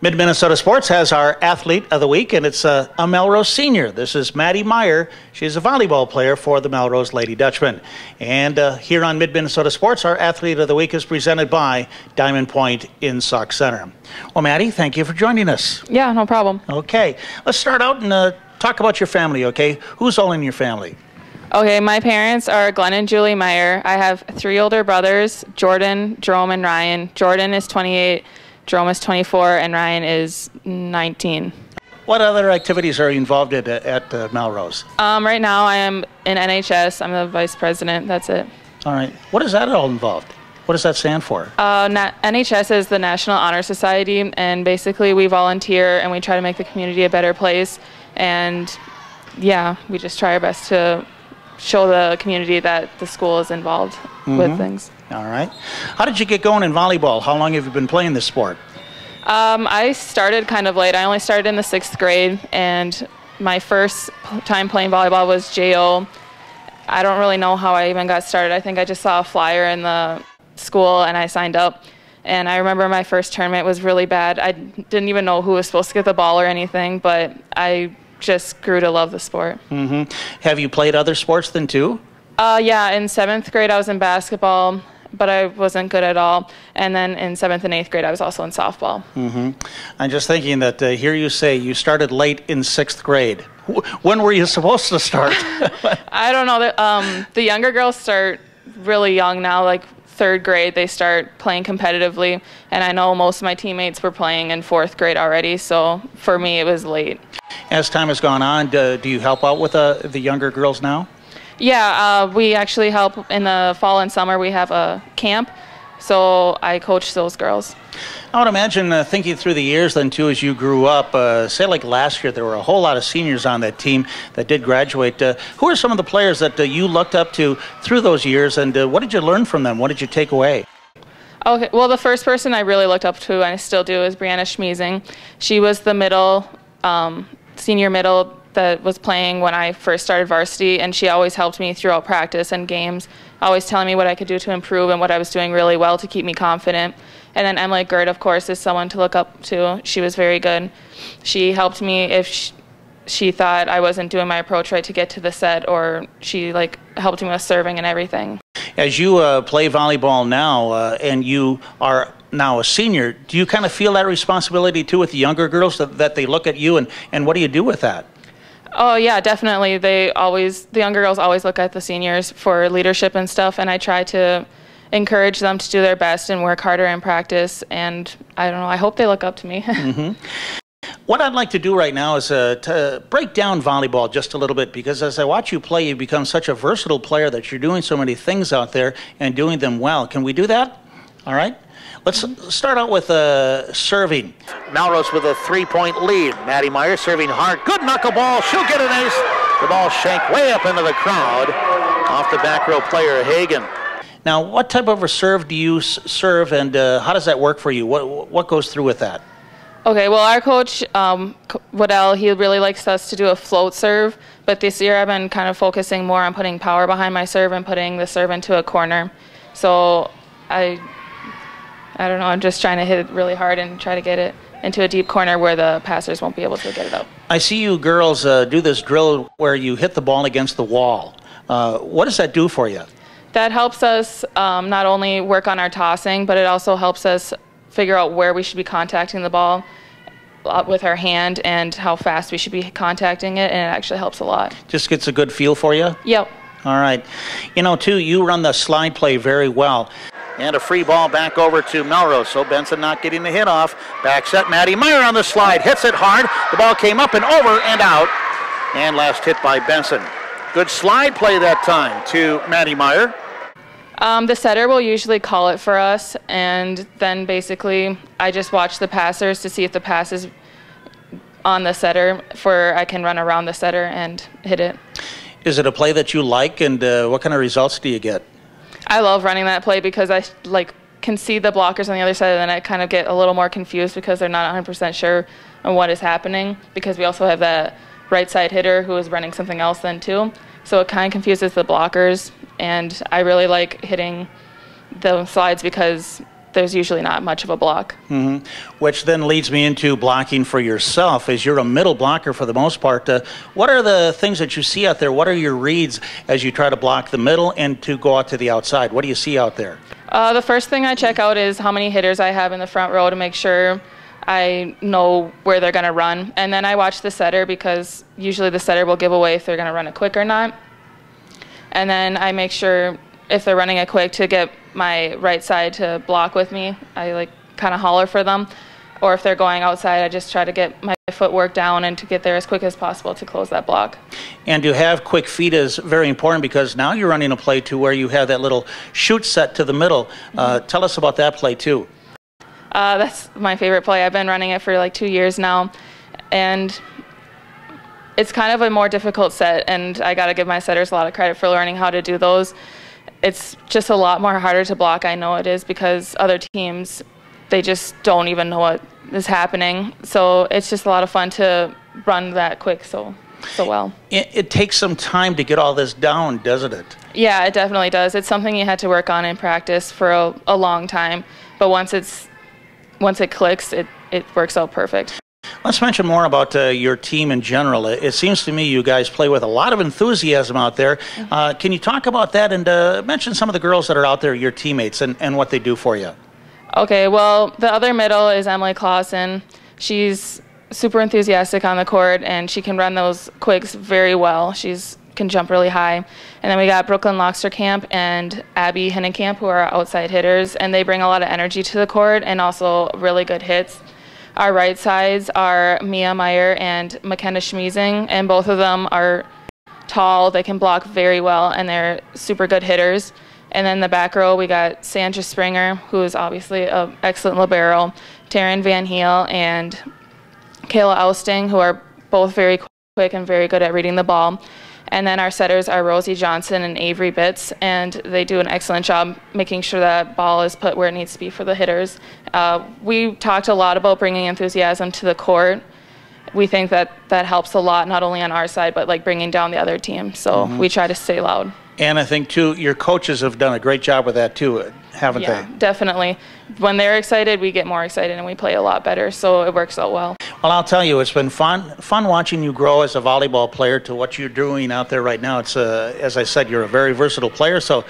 Mid-Minnesota Sports has our Athlete of the Week, and it's a Melrose senior. This is Mattie Meyer. She's a volleyball player for the Melrose Lady Dutchmen. And here on Mid-Minnesota Sports, our Athlete of the Week is presented by Diamond Point in Sauk Centre. Well, Mattie, thank you for joining us. Yeah, no problem. Okay, let's start out and talk about your family, okay? Who's all in your family? Okay, my parents are Glenn and Julie Meyer. I have 3 older brothers, Jordan, Jerome, and Ryan. Jordan is 28. Jerome is 24, and Ryan is 19. What other activities are you involved in at Melrose? Right now I am in NHS. I'm the vice president. That's it. All right. What is that all involved? What does that stand for? NHS is the National Honor Society, and basically we volunteer and we try to make the community a better place. And yeah, we just try our best to show the community that the school is involved with things. All right. How did you get going in volleyball? How long have you been playing this sport? I started kind of late. I only started in the 6th grade, and my first time playing volleyball was JO. I don't really know how I even got started. I think I just saw a flyer in the school, and I signed up. And I remember my first tournament was really bad. I didn't even know who was supposed to get the ball or anything, but I just grew to love the sport. Have you played other sports then too? Yeah, in 7th grade I was in basketball, but I wasn't good at all. And then in 7th and 8th grade I was also in softball. I'm just thinking that here you say you started late in 6th grade. When were you supposed to start? I don't know. The younger girls start really young now, like 3rd grade they start playing competitively. And I know most of my teammates were playing in 4th grade already, so for me it was late. As time has gone on, do you help out with the younger girls now? Yeah, we actually help in the fall and summer. We have a camp, so I coach those girls. I would imagine thinking through the years then too as you grew up, say like last year there were a whole lot of seniors on that team that did graduate. Who are some of the players that you looked up to through those years, and what did you learn from them? What did you take away? Okay, well the first person I really looked up to, and I still do, is Brianna Schmeezing. She was the middle, senior middle that was playing when I first started varsity, and she always helped me throughout practice and games, always telling me what I could do to improve and what I was doing really well to keep me confident. And then Emily Gert, of course, is someone to look up to. She was very good. She helped me if she thought I wasn't doing my approach right to get to the set, or she helped me with serving and everything. As you play volleyball now and you are now a senior, do you kind of feel that responsibility too with the younger girls, that they look at you, and what do you do with that? Oh yeah, definitely. The younger girls always look at the seniors for leadership and stuff, and I try to encourage them to do their best and work harder in practice, and I don't know, I hope they look up to me. What I'd like to do right now is to break down volleyball just a little bit, because as I watch you play, you become such a versatile player that you're doing so many things out there and doing them well. Can we do that? All right. Let's start out with serving. Melrose with a 3-point lead. Mattie Meyer serving hard. Good knuckleball. She'll get an ace. The ball shanked way up into the crowd off the back row player, Hagan. Now, what type of a serve do you serve, and how does that work for you? What goes through with that? Okay, well, our coach, Waddell, he really likes us to do a float serve, but this year I've been kind of focusing more on putting power behind my serve and putting the serve into a corner. So I don't know, I'm just trying to hit it really hard and try to get it into a deep corner where the passers won't be able to get it up. I see you girls do this drill where you hit the ball against the wall. What does that do for you? That helps us not only work on our tossing, but it also helps us figure out where we should be contacting the ball with our hand and how fast we should be contacting it, and it actually helps a lot. Just gets a good feel for you? Yep. All right. You know, too, you run the slide play very well. And a free ball back over to Melrose. So Benson not getting the hit off. Back set, Mattie Meyer on the slide. Hits it hard. The ball came up and over and out. And last hit by Benson. Good slide play that time to Mattie Meyer. The setter will usually call it for us. And then basically I just watch the passers to see if the pass is on the setter, for I can run around the setter and hit it. Is it a play that you like, and what kind of results do you get? I love running that play because I can see the blockers on the other side, and then I kind of get a little more confused because they're not 100% sure on what is happening, because we also have that right side hitter who is running something else then too. So it kind of confuses the blockers, and I really like hitting the slides because there's usually not much of a block. Mm-hmm. Which then leads me into blocking for yourself, as you're a middle blocker for the most part. What are the things that you see out there? What are your reads as you try to block the middle and to go out to the outside? What do you see out there? The first thing I check out is how many hitters I have in the front row to make sure I know where they're going to run. And then I watch the setter, because usually the setter will give away if they're going to run it quick or not. And then I make sure if they're running it quick to get my right side to block with me. I kind of holler for them. Or if they're going outside, I just try to get my footwork down and to get there as quick as possible to close that block. And to have quick feet is very important, because now you're running a play to where you have that little shoot set to the middle. Tell us about that play too. That's my favorite play. I've been running it for 2 years now. And it's kind of a more difficult set, and I got to give my setters a lot of credit for learning how to do those. It's just a lot more harder to block, I know it is, because other teams, they just don't even know what is happening. So it's just a lot of fun to run that quick so well. It takes some time to get all this down, doesn't it? Yeah, it definitely does. It's something you had to work on in practice for a long time, but once it clicks, it works out perfect. Let's mention more about your team in general. It seems to me you guys play with a lot of enthusiasm out there. Can you talk about that and mention some of the girls that are out there, your teammates, and what they do for you? Okay, well, the other middle is Emily Clausen. She's super enthusiastic on the court, and she can run those quicks very well. She can jump really high. And then we got Brooklyn Loxterkamp and Abby Hinnenkamp, who are outside hitters, and they bring a lot of energy to the court and also really good hits. Our right sides are Mattie Meyer and McKenna Schmiesing, and both of them are tall. They can block very well, and they're super good hitters. And then the back row, we got Sandra Springer, who is obviously an excellent libero, Taryn Van Heel, and Kayla Ousting, who are both very quick and very good at reading the ball. And then our setters are Rosie Johnson and Avery Bitts, and they do an excellent job making sure that ball is put where it needs to be for the hitters. We talked a lot about bringing enthusiasm to the court. We think that helps a lot, not only on our side, but bringing down the other team. So we try to stay loud. And I think, too, your coaches have done a great job with that, too, haven't they? Yeah, definitely. When they're excited, we get more excited, and we play a lot better, so it works out well. Well, I'll tell you, it's been fun watching you grow as a volleyball player to what you're doing out there right now. It's, as I said, you're a very versatile player, so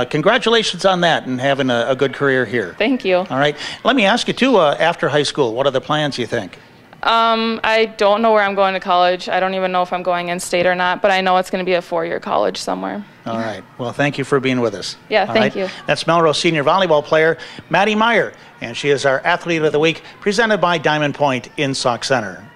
congratulations on that and having a good career here. Thank you. All right. Let me ask you, too, after high school, what are the plans, you think? I don't know where I'm going to college. I don't even know if I'm going in state or not, but I know it's going to be a 4-year college somewhere. All right. Well, thank you for being with us. Yeah, thank you. That's Melrose Senior volleyball player Mattie Meyer, and she is our Athlete of the Week, presented by Diamond Point in Sauk Center.